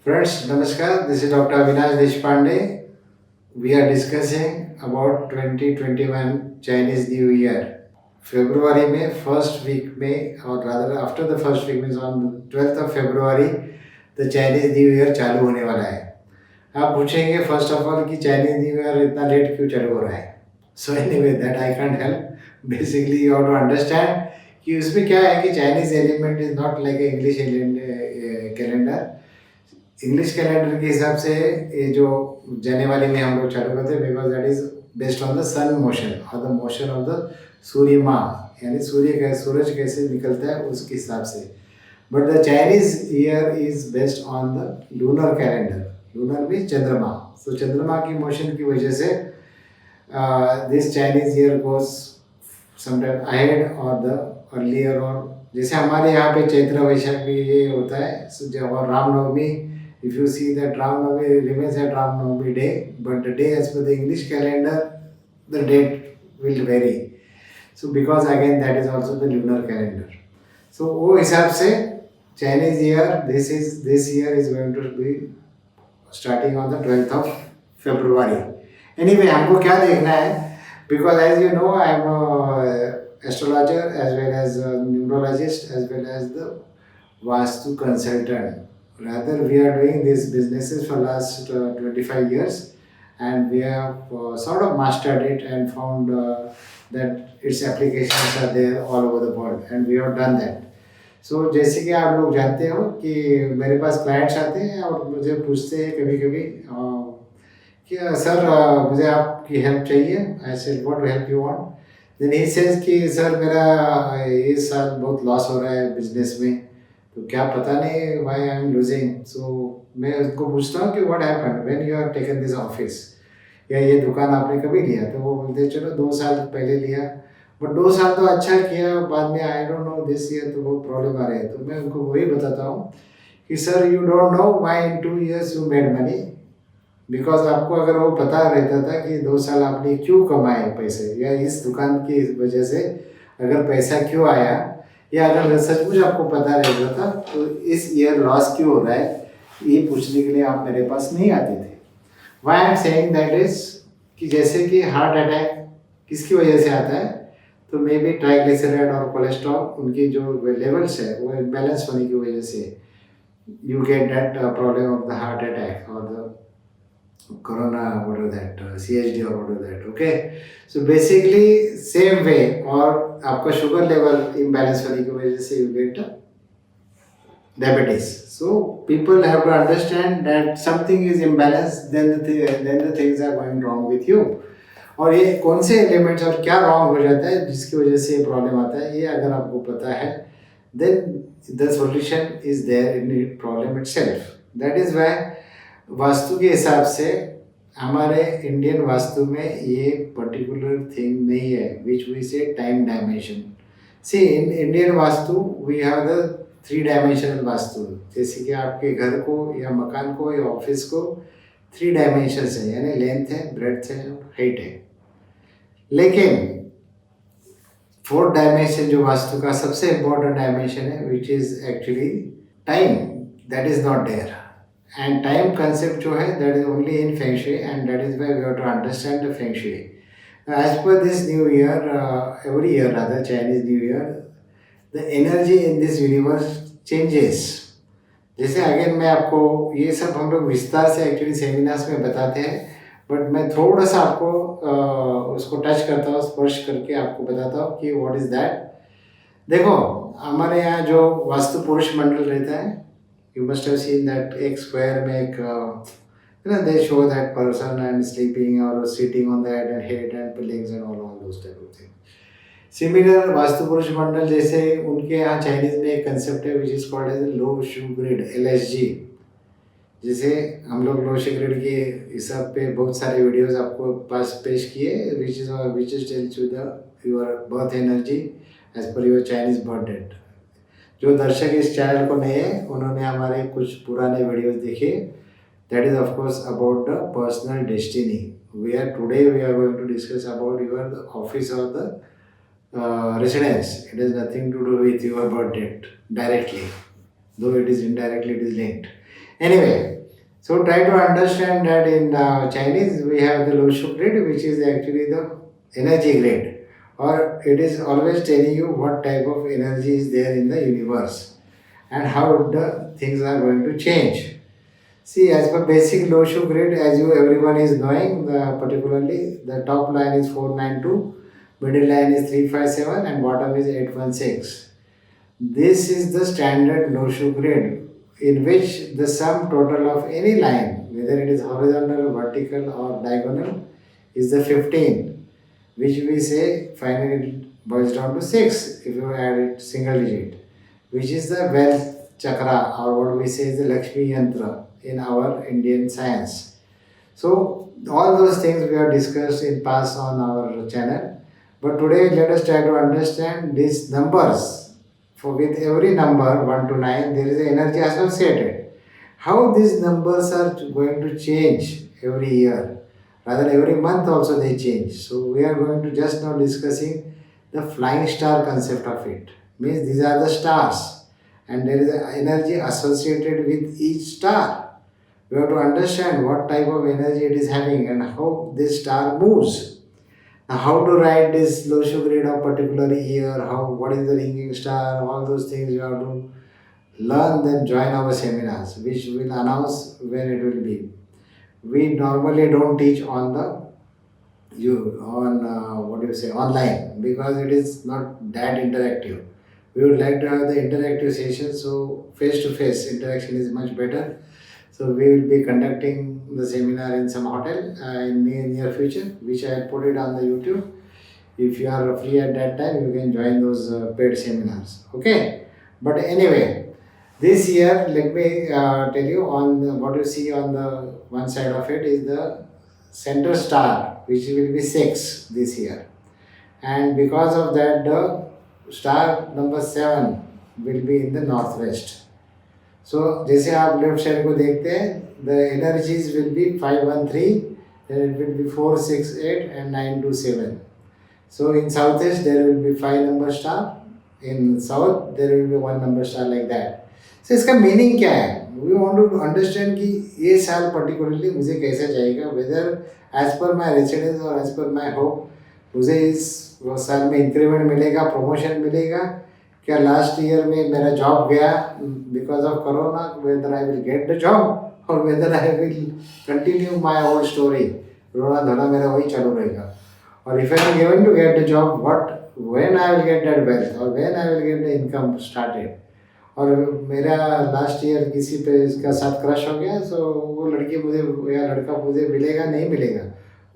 Friends, Namaskar. This is Dr. Avinash Deshpande. We are discussing about 2021 Chinese New Year. फरवरी में first week में और rather after the first week means on 12th of February the Chinese new year चालू होने वाला है। आप पूछेंगे first of all कि चाइनीज न्यू ईयर इतना लेट क्यों चालू हो रहा है। So anyway that I can't help. Basically you have to understand कि उसमें क्या है कि Chinese element is not like English calendar. English calendar के हिसाब से ये जो जनवरी में हम लोग चालू करते हैं because that is based on the sun motion और द मोशन ऑफ द सूर्य माह, यानी सूरज कैसे निकलता है उसके हिसाब से। But the Chinese year is based on the lunar calendar. Lunar means चंद्रमा। तो चंद्रमा की मोशन की वजह से this Chinese year goes sometime ahead और द अर्लियर। और जैसे हमारे यहाँ पे चैत्र वैशाख भी ये होता है और Ramnavami, if you see that Ram Navami remains at Ram Navami day, but the day as per the English calendar, the date will vary. So because again that is also the lunar calendar. So वो हिसाब से Chinese year this year is going to be starting on the 12th of February. Anyway, हमको क्या देखना है, because as you know I am a astrologer as well as a numerologist as well as the Vastu consultant. Rather, we are doing these businesses for last 25 years, and we have sort of mastered it and found that its applications are there all over the world, and we have done that. So जैसे कि आप लोग जानते हो कि मेरे पास clients आते हैं और मुझे पूछते हैं कभी कभी कि सर मुझे आपकी हेल्प चाहिए। I said what help you want. Then he says कि सर मेरा इस साल बहुत लॉस हो रहा है बिजनेस में, तो क्या पता नहीं वाई आई एम लूजिंग। सो मैं उनको पूछता हूँ कि what happened when you have taken this office, या ये दुकान आपने कभी लिया। तो वो बोलते चलो 2 साल पहले लिया, बट 2 साल तो अच्छा किया, बाद में I don't know this year तो बहुत प्रॉब्लम आ रही है। तो मैं उनको वही बताता हूँ कि sir you don't know why in 2 years you made money, because आपको अगर वो पता रहता था कि 2 साल आपने क्यों कमाए पैसे, या इस दुकान की वजह से अगर पैसा क्यों आया, या अगर सचमुच आपको पता रहता था तो इस ईयर लॉस क्यों हो रहा है, ये पूछने के लिए आप मेरे पास नहीं आते थे। Why I am saying that is कि जैसे कि हार्ट अटैक किसकी वजह से आता है, तो मे बी ट्राइग्लिसराइड और कोलेस्ट्रॉल उनकी जो लेवल्स है वो इम्बैलेंस होने की वजह से you get that problem of the heart attack और the corona, whatever that CHD or whatever that, okay. So basically same way, और आपका शुगर लेवल इम्बैलेंस होने की वजह से you get diabetes. So people have to understand that something is imbalanced, then the things are going wrong with you. और ये कौन से एलिमेंट्स और क्या रॉन्ग हो जाता है जिसकी वजह से ये प्रॉब्लम आता है, ये अगर आपको पता है then the solution is there in the problem itself. That is why vastu के हिसाब से हमारे इंडियन वास्तु में ये पर्टिकुलर थिंग नहीं है which we say time dimension. See in Indian vastu we have the 3 dimensional vastu, जैसे कि आपके घर को या मकान को या ऑफिस को 3 डायमेंशंस है, यानी लेंथ है, ब्रेड्थ है, हाइट है। लेकिन 4th डायमेंशन जो वास्तु का सबसे इम्पोर्टेंट डायमेंशन है which is actually time, that is not there. And time concept जो है that is only in Feng Shui, and that is why we have to understand the Feng Shui. As per this new year, every year rather Chinese New Year, the energy in this universe changes. जैसे again मैं आपको ये सब हम लोग विस्तार से actually seminars में बताते हैं, बट मैं थोड़ा सा आपको उसको टच करता हूँ, स्पर्श करके आपको बताता हूँ कि व्हाट इज दैट। देखो हमारे यहाँ जो वास्तु पुरुष मंडल रहता है, you must have seen that एक square में एक they show that person and sleeping or sitting on that and head and legs and all those type of things. Similar vastu पुरुष मंडल जैसे उनके यहाँ चाइनीज में एक कंसेप्ट है which is called as low shoe grid LSG। जैसे हम लोग लो शू ग्रिड के हिसाब पे बहुत सारे वीडियोस आपको पास पेश किए which is tells you the your birth energy as per your Chinese birth date। जो दर्शक इस चैनल को नए हैं उन्होंने हमारे कुछ पुराने वीडियोस देखे, that is of course about the personal destiny. We are going to discuss about your office or the residence. It is nothing to do with your birth date directly, though it is indirectly it is linked. Anyway, so try to understand that in Chinese we have the Loshu grid, which is actually the energy grid, or it is always telling you what type of energy is there in the universe and how the things are going to change. See, as per basic Loshu grid, as you everyone is knowing, particularly the top line is 492, middle line is 357, and bottom is 816. This is the standard Loshu grid in which the sum total of any line, whether it is horizontal, vertical, or diagonal, is the 15, which we say finally it boils down to 6 if you add it single digit, which is the wealth chakra, or what we say is the Lakshmi Yantra in our Indian science. So all those things we have discussed in past on our channel. But today let us try to understand these numbers. For with every number 1 to 9 there is an energy associated. How these numbers are going to change every year. Rather every month also they change. So we are going to just now discussing the flying star concept of it. Means these are the stars and there is an energy associated with each star. We have to understand what type of energy it is having and how this star moves. Now, how to write this low sugar rate of particular year, how what is the ringing star, all those things you have to learn, then join our seminars, which will announce when it will be. We normally don't teach on the you on what do you say online because it is not that interactive. We would like to have the interactive session, so face to face interaction is much better. So we will be conducting the seminar in some hotel in near future, which I had put it on the YouTube. If you are free at that time, you can join those paid seminars. Okay. But anyway, this year, let me tell you on what you see on the one side of it is the center star, which will be 6 this year. And because of that, the star number 7 will be in the northwest. सो जैसे आप left side को देखते हैं the energies will be 513, then it will be 468 and 927. So in southeast there will be 5 number star, in south there will be 1 number star like that. So इसका meaning क्या है? We want to understand कि ये साल particularly मुझे कैसा जाएगा, whether as per my residence or as per my hope मुझे इस साल में इंक्रीमेंट मिलेगा, प्रमोशन मिलेगा, क्या लास्ट ईयर में मेरा जॉब गया because of corona, whether I will get the job or whether I will continue my old story, रोना धोना मेरा वही चालू रहेगा. और if I am going to get the job, what when I will get that wealth or when I will get the income started. और मेरा last year किसी पे इसका साथ क्रश हो गया, सो वो लड़की मुझे या लड़का मुझे मिलेगा नहीं मिलेगा,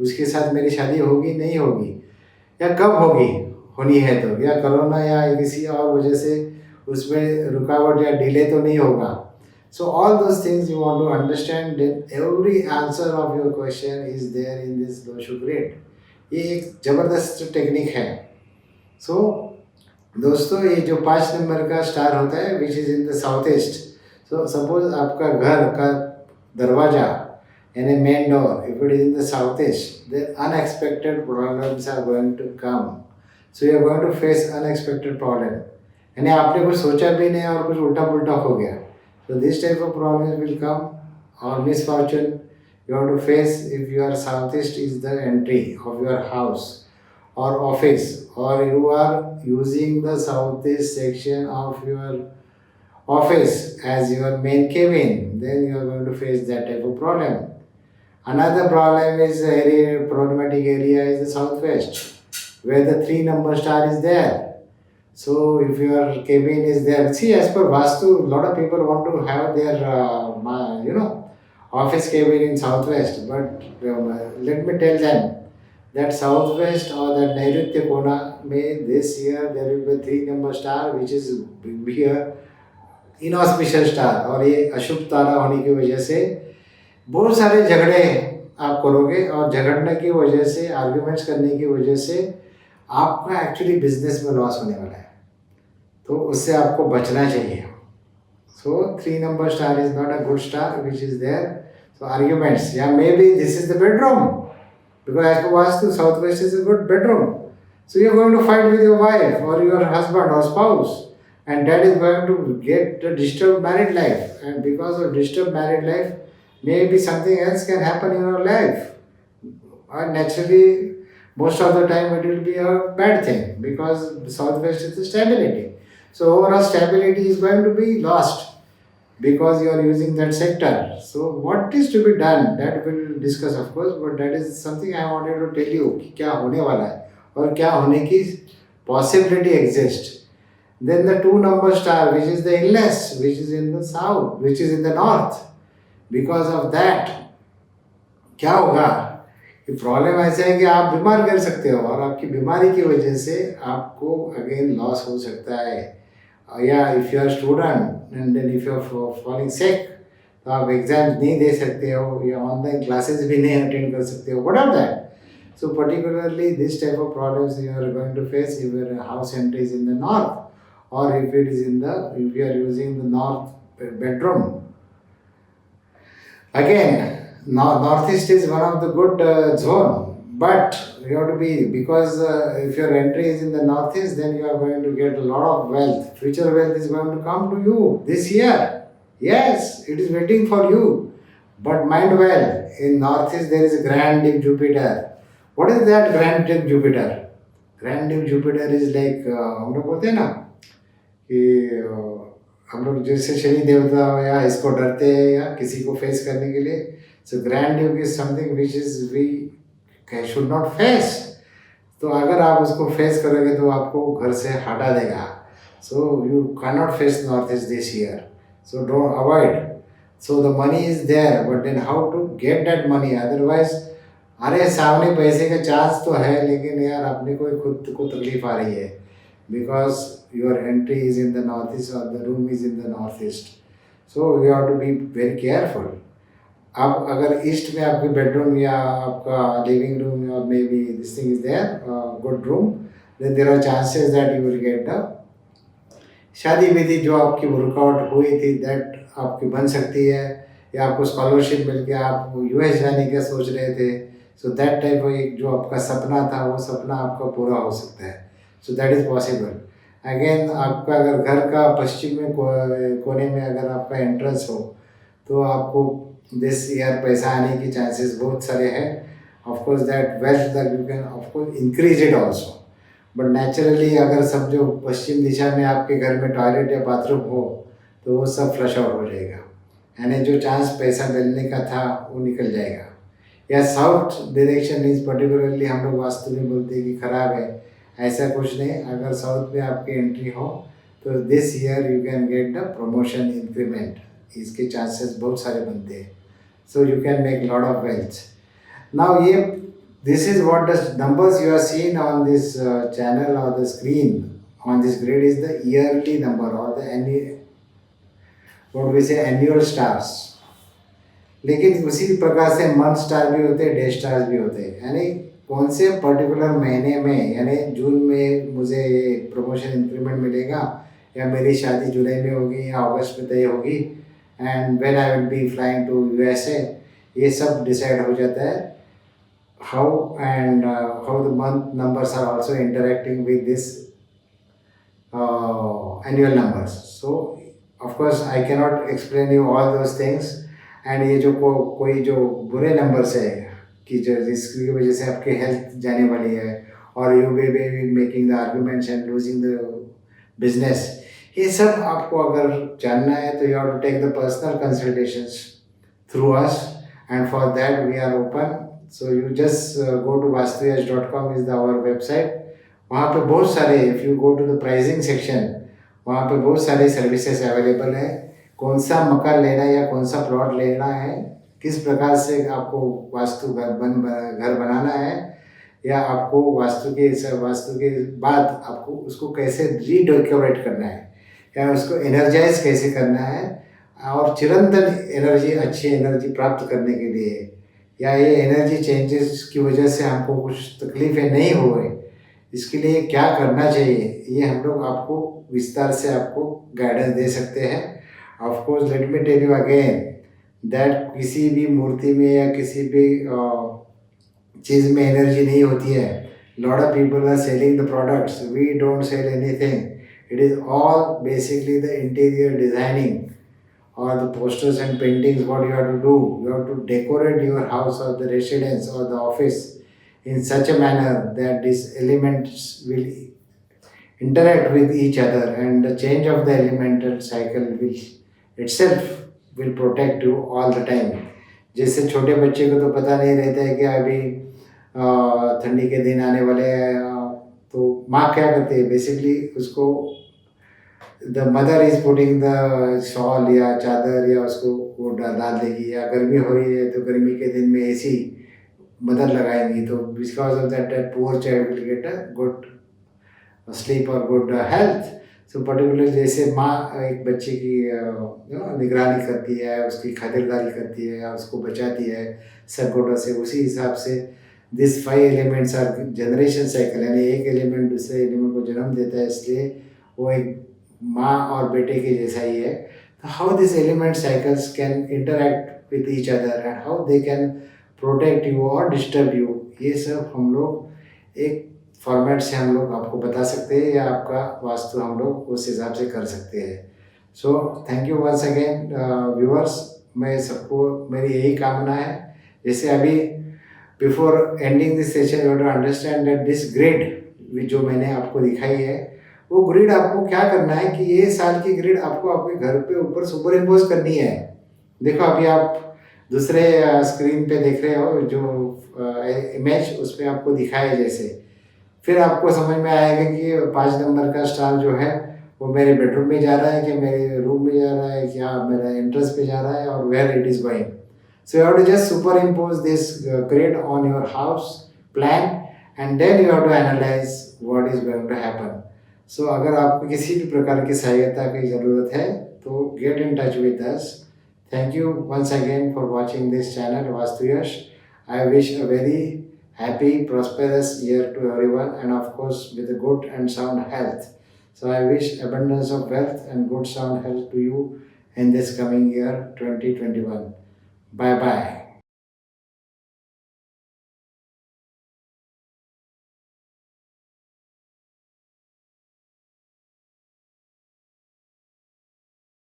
उसके साथ मेरी शादी होगी नहीं होगी, या कब होगी होनी है तो, या कोरोना या किसी और वजह से उसमें रुकावट या डिले तो नहीं होगा. So all those things you want to understand, then every answer of your question is there in this Lo Shu grid. ये एक ज़बरदस्त टेक्निक है. सो दोस्तों, ये जो 5 नंबर का स्टार होता है which is in the south east. So suppose आपका घर का दरवाज़ा यानी main door, if it is in the south east, then unexpected problems are going to come. So you are going to face unexpected problem, यानी आपने कुछ सोचा भी नहीं और कुछ उल्टा पुल्टा हो गया. So this type of problem will come or misfortune you have to face if your south east is the entry of your house or office, or you are using the southeast section of your office as your main cabin, then you are going to face that type of problem. Another problem is problematic area is the southwest, where the 3 number star is there. So if your cabin is there, see, as per Vastu, a lot of people want to have their office cabin in southwest, but let me tell them that southwest or that Nairitya Kona may this year there will be 3 number star which is here inauspicious star, और ये अशुभ तारा होने की वजह से बहुत सारे झगड़े आप करोगे, और झगड़ने की वजह से, आर्ग्यूमेंट्स करने की वजह से आपका एक्चुअली बिजनेस में लॉस होने वाला है, तो उससे आपको बचना चाहिए. So 3 number star is not a good star which is there. So arguments, या maybe this is the bedroom, because as per Vastu, southwest is a good bedroom. So you are going to fight with your wife or your husband or spouse, and that is going to get the disturbed married life, and because of disturbed married life, maybe something else can happen in your life, and naturally most of the time it will be a bad thing because southwest is the stability. So overall stability is going to be lost because you are using that sector. So what is to be done, that we will discuss of course, but that is something I wanted to tell you कि क्या होने वाला है और क्या होने की possibility exists. Then the two number star, which is the illness, which is in the south, which is in the north. Because of that, क्या होगा कि प्रॉब्लम ऐसा है कि आप बीमार कर सकते हो और आपकी बीमारी की वजह से आपको अगेन लॉस हो सकता है, या if you are student and then if you are falling sick तो आप एग्जाम नहीं दे सकते हो या ऑनलाइन क्लासेस भी नहीं अटेंड कर सकते हो, what are that. So particularly this type of problems you are going to face if your house entry is in the north, or if it is if you are using the north bedroom. Again, northeast is one of the good zone, but you have to be, because if your entry is in the northeast, then you are going to get a lot of wealth. Future wealth is going to come to you this year. Yes, it is waiting for you. But mind well, in northeast there is a grand Deep Jupiter. What is that grand Deep Jupiter? Grand Deep Jupiter is like हम लोग बोलते हैं ना कि हम लोग जैसे शनि देवता या इसको डरते हैं या किसी को फेस करने के लिए. So grand duke is something which is we should not face. तो अगर आप उसको फेस करोगे तो आपको घर से हटा देगा. So you can not face north east this year, so don't avoid. So the money is there, but then how to get that money. Otherwise अरे सामने पैसे का चांस तो है, लेकिन यार अपने को खुद को तकलीफ आ रही है because your entry is in the northeast or the room is in the northeast. So you have to be very careful. अब अगर ईस्ट में आपकी बेडरूम या आपका लिविंग रूम और maybe this thing is there good room, then there are chances that you will get the शादी विधि जो आपकी वर्कआउट हुई थी दैट आपकी बन सकती है, या आपको स्कॉलरशिप मिल के आप यूएस जाने का सोच रहे थे. सो दैट टाइप एक जो आपका सपना था वो सपना आपका पूरा हो सकता है. So that is possible. Again आपका अगर घर का पश्चिम में कोने में अगर आपका एंट्रेंस हो तो आपको दिस ईयर पैसा आने की चांसेस बहुत सारे हैं. Of course that wealth that you can of course increase it also, but naturally अगर सब जो पश्चिम दिशा में आपके घर में टॉयलेट या बाथरूम हो तो वो सब फ्लश आउट हो जाएगा, यानी जो चांस पैसा मिलने का था वो निकल जाएगा. या साउथ डायरेक्शन इज पर्टिकुलरली हम लोग वास्तु में बोलते हैं कि खराब है, ऐसा कुछ नहीं. अगर साउथ में आपकी एंट्री हो तो this year you can get the promotion increment, इसके चांसेस बहुत सारे बनते हैं. So you can make lot of wealth. Now ये this is what the numbers you are seen on this channel और the screen on this grid is the yearly number और the what we say annual stars. लेकिन उसी प्रकार से month star भी होते हैं, डे स्टार्स भी होते हैं, यानी कौन से पर्टिकुलर महीने में, यानी जून में मुझे ये प्रमोशन इंक्रीमेंट मिलेगा, या मेरी शादी जुलाई में होगी या अगस्त में तय होगी, and when I will be flying to USA, ये सब डिसाइड हो जाता है. How and how the month numbers are also interacting with this annual numbers. So of course I can not explain you all those things. And ये जो कोई जो बुरे नंबर्स है कि जो जिसकी वजह से आपकी हेल्थ जाने वाली है और you may be making the arguments and losing the business, ये सब आपको अगर जानना है तो you have to take the personal consultations through us, and for that we are open. So you just go to vastuyash.com is our website. वहाँ पे बहुत सारे, if you go to the pricing section, वहाँ पे बहुत सारे services available है. कौन सा मकान लेना है या कौन सा प्लॉट लेना है, किस प्रकार से आपको वास्तु घर बनाना है, या आपको वास्तु के बाद आपको उसको कैसे रीडेकोरेट करना है, या उसको एनर्जाइज कैसे करना है, और चिरंतन एनर्जी, अच्छी एनर्जी प्राप्त करने के लिए, या ये एनर्जी चेंजेस की वजह से हमको कुछ तकलीफ़ें नहीं हो गई, इसके लिए क्या करना चाहिए, ये हम लोग आपको विस्तार से आपको गाइडेंस दे सकते हैं. Of course let me tell you again that किसी भी मूर्ति में या किसी भी चीज़ में एनर्जी नहीं होती है. Lot of people are selling the products, we don't sell anything. It is all basically the interior designing or the posters and paintings what you have to do. You have to decorate your house or the residence or the office in such a manner that these elements will interact with each other, and the change of the elemental cycle will itself will protect you all the time. जैसे छोटे बच्चे को तो पता नहीं रहता है कि अभी ठंडी के दिन आने वाले हैं, तो माँ क्या करती है बेसिकली उसको the mother is putting the shawl या चादर या उसको वो डाल देगी, या गर्मी हो रही है तो गर्मी के दिन में एसी मदर लगाएंगी, तो because of that that poor child will get a good sleep और गुड हेल्थ. सो पर्टिकुलर जैसे माँ एक बच्चे की निगरानी करती है, उसकी खातिरदारी करती है या उसको बचाती है संकटों से, उसी हिसाब से this 5 elements our generation cycle, यानी एक एलिमेंट दूसरे एलिमेंट को जन्म देता है, इसलिए वो एक माँ और बेटे के जैसा ही है. तो how this element cycles can interact with each other and how they can protect you और डिस्टर्ब यू, ये सब हम लोग एक फॉर्मेट से हम लोग आपको बता सकते हैं, या आपका वास्तु हम लोग उस हिसाब से कर सकते हैं. So thank you once again viewers. मैं सबको मेरी यही कामना है, जैसे अभी before ending this session you to understand that this grid जो मैंने आपको दिखाई है, वो ग्रिड आपको क्या करना है कि ये साल की ग्रिड आपको आपके घर पे ऊपर सुपर इम्पोज करनी है. देखो अभी आप दूसरे स्क्रीन पे देख रहे हो जो इमेज, उसमें आपको दिखाया जैसे, फिर आपको समझ में आएगा कि 5 नंबर का स्टार जो है वो मेरे बेडरूम में जा रहा है कि मेरे रूम में जा रहा है, क्या मेरा एंट्रेंस पे जा रहा है, और where it is going. So you have to just superimpose this grid on your house plan and then you have to analyze what is going to happen. So अगर आपको किसी भी प्रकार की सहायता की ज़रूरत है तो get in touch with us. Thank you once again for watching this channel Vastu Yash. I wish a very happy, prosperous year to everyone, and of course with a good and sound health. So I wish abundance of wealth and good sound health to you in this coming year 2021. Bye bye.